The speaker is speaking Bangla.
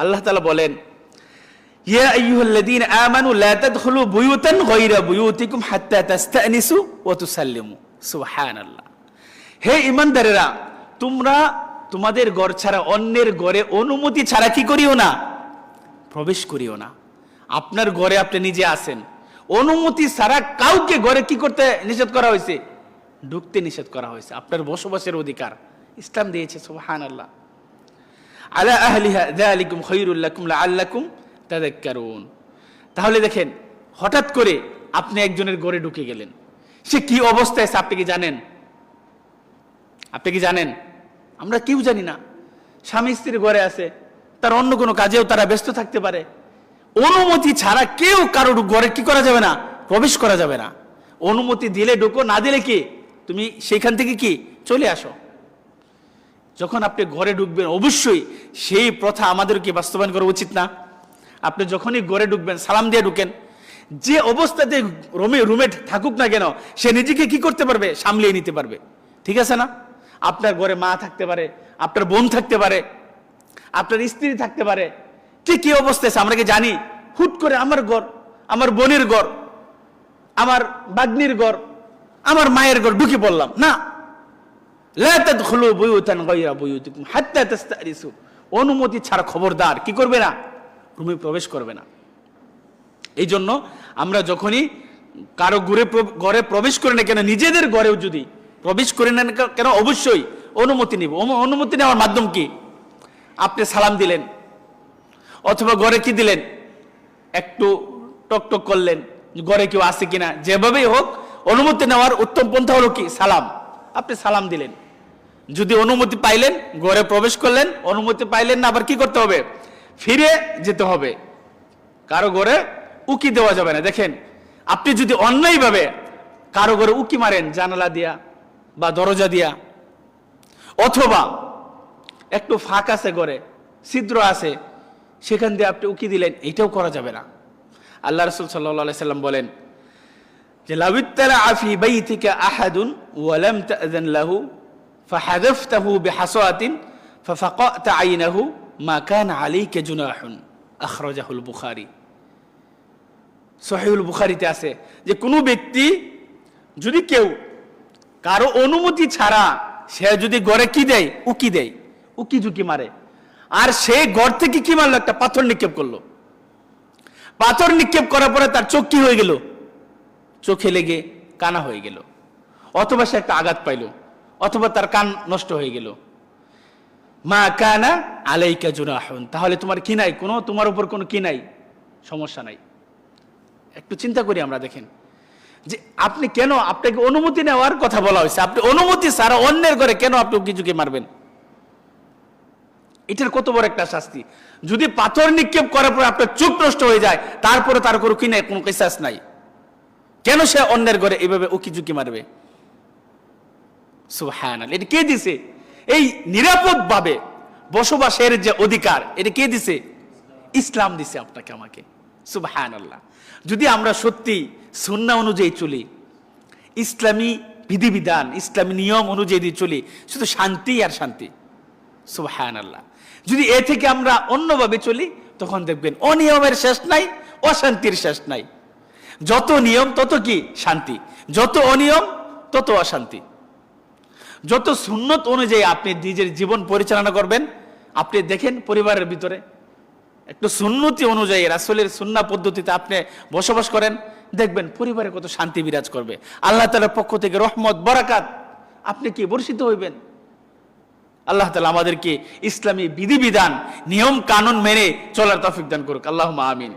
আল্লাহ তাআলা বলেন, ইয়া আইয়ুহাল্লাযীনা আমানু লা তাদখুলু বুয়ুতান গায়রা বুয়ুতিকুম হাত্তা তাস্তানিসু ওয়া তুসাল্লিমু। সুবহানাল্লাহ। হে ঈমানদারেরা, তোমরা তোমাদের ঘর ছাড়া অন্যের ঘরে অনুমতি ছাড়া কি করিও না? প্রবেশ করিও না। আপনার ঘরে আপনি নিজে আছেন, অনুমতি ছাড়া কাউকে ঘরে কি করতে নিষেধ করা হয়েছে? ঢুকতে নিষেধ করা হয়েছে। আপনার বসবাসের অধিকার ইসলাম দিয়েছে। সুবহানাল্লাহ। আলা আহলিহা যালিকুম খায়রুল লাকুম লাআল্লাকুম তাযাক্কারুন। তাহলে দেখেন, হঠাৎ করে আপনি একজনের ঘরে ঢুকে গেলেন, সে কি অবস্থায় আছে আপনি কি জানেন? আপনি কি জানেন? আমরা কেউ জানি না। স্বামী স্ত্রীর ঘরে আছে, তার অন্য কোনো কাজেও তারা ব্যস্ত থাকতে পারে। অনুমতি ছাড়া কেউ কারোর ঘরে কি করা যাবে না? প্রবেশ করা যাবে না। অনুমতি দিলে ঢুকো, না দিলে কি তুমি সেখান থেকে কি চলে আসো। যখন আপনি ঘরে ঢুকবেন, অবশ্যই সেই প্রথা আমাদেরকে বাস্তবায়ন করা উচিত না? আপনি যখনই ঘরে ঢুকবেন সালাম দিয়ে ঢুকেন। যে অবস্থাতে রুমে থাকুক না কেন, সে নিজেকে কি করতে পারবে? সামলিয়ে নিতে পারবে। ঠিক আছে না? আপনার ঘরে মা থাকতে পারে, আপনার বোন থাকতে পারে, আপনার স্ত্রী থাকতে পারে। কি অবস্থায় আমরা কি জানি? হুট করে আমার ঘর, আমার বোনের ঘর, আমার বাগ্নির ঘর, আমার মায়ের ঘর ঢুকে পড়লাম না। লা তাদখুলু বুয়ুতান গায়রা বুয়ুতিকুম হাত্তা তাস্তানিসু। অনুমতি ছাড়া খবরদার কি করবে না? রুমে প্রবেশ করবে না। এই জন্য আমরা যখনই কারো ঘরে প্রবেশ করি না কেন, নিজেদের ঘরেও যদি প্রবেশ করে নেন কেন, অবশ্যই অনুমতি নিব। অনুমতি নেওয়ার মাধ্যম কি? আপনি সালাম দিলেন, অথবা ঘরে কি দিলেন, একটু টক করলেন ঘরে কেউ আছে কিনা। যেভাবেই হোক, অনুমতি নেওয়ার উত্তম পন্থা হলো কি? সালাম। আপনি সালাম দিলেন, যদি অনুমতি পাইলেন ঘরে প্রবেশ করলেন, অনুমতি পাইলেন না, আবার কি করতে হবে? ফিরে যেতে হবে। কারো ঘরে উকি দেওয়া যাবে না। দেখেন, আপনি যদি অন্যায়ভাবে কারো ঘরে উকি মারেন, জানালা দিয়া বা দরজা দিয়া, অথবা একটু ফাঁক আছে ঘরে, ছিদ্র আছে, সেখান দিয়ে আপনি উকি দিলেন, এটাও করা যাবে না। আল্লাহ রাসূল সাল্লাল্লাহু আলাইহি সাল্লাম বলেন যে, লাউইত্তালা ফি বাইতিকা আহাদুন ওয়া লাম তা'যান লাহু ফাহাযাফতাহু বিহাসাতিন ফাফাকাতা আইনাহু মা কানা আলাইকা জুনাহুন। আখরাজাহুল বুখারী। সহিহুল বুখারীতে আছে যে, কোনো ব্যক্তি যদি কেউ কারো অনুমতি ছাড়া সে যদি ঘরে কি দেয়? উকি ঝুঁকি মারে, আর সে ঘর থেকে কি মারলো? একটা পাথর নিক্ষেপ করলো। পাথর নিক্ষেপ করার পরে তার চোখ কি হয়ে গেল? চোখে লেগে কানা হয়ে গেল, অথবা সে একটা আঘাত পাইল, অথবা তার কান নষ্ট হয়ে গেল। মা কানা আলাইকা জুনাহুন। তাহলে তোমার কি নাই? তোমার উপর কোনো কি নাই? সমস্যা নাই। একটু চিন্তা করি আমরা। দেখেন যে আপনি কেন, আপনাকে অনুমতি নেওয়ার কথা বলা হয়েছে, আপনি অনুমতি ছাড়া অন্যের ঘরে কেন আপনি উকি ঝুঁকি মারবেন? এটার কত বড় একটা শাস্তি। যদি পাথর নিক্ষেপ করার পর আপনার চোখ নষ্ট হয়ে যায়, তারপরে তার কোনো কি নাই? কোনো কিসাস নাই। কেন সে অন্যের ঘরে এইভাবে উকি ঝুঁকি মারবে? সুবহানাল্লাহ। এটা কে দিছে? এই নিরাপদ ভাবে বসবাসের যে অধিকার, এটা কে দিছে? ইসলাম দিছে আপনাকে আমাকে। সুবহানাল্লাহ। যদি আমরা সত্যি সুন্নাহ অনুযায়ী চলি, ইসলামী বিধিবিধান, ইসলামী নিয়ম অনুযায়ী চলি, শুধু শান্তি আর শান্তি। সুবহানাল্লাহ। যদি এ থেকে আমরা অন্যভাবে চলি, তখন দেখবেন অনিয়মের শেষ নাই, অশান্তির শেষ নাই। যত নিয়ম তত কি শান্তি, যত অনিয়ম তত অশান্তি। যত সুন্নত অনুযায়ী আপনি নিজের জীবন পরিচালনা করবেন, আপনি দেখেন পরিবারের ভিতরে একটু সুন্নতি অনুযায়ী রাসূলের সুন্নাহ পদ্ধতিতে আপনি বসবাস করেন, দেখবেন পরিবারে কত শান্তি বিরাজ করবে। আল্লাহ তাআলার পক্ষ থেকে রহমত, বরাকাত আপনি কি বর্ষিত হইবেন। আল্লাহ তাআলা আমাদেরকে ইসলামী বিধিবিধান, নিয়ম কানুন মেনে চলার তৌফিক দান করুক। আল্লাহুম্মা আমিন।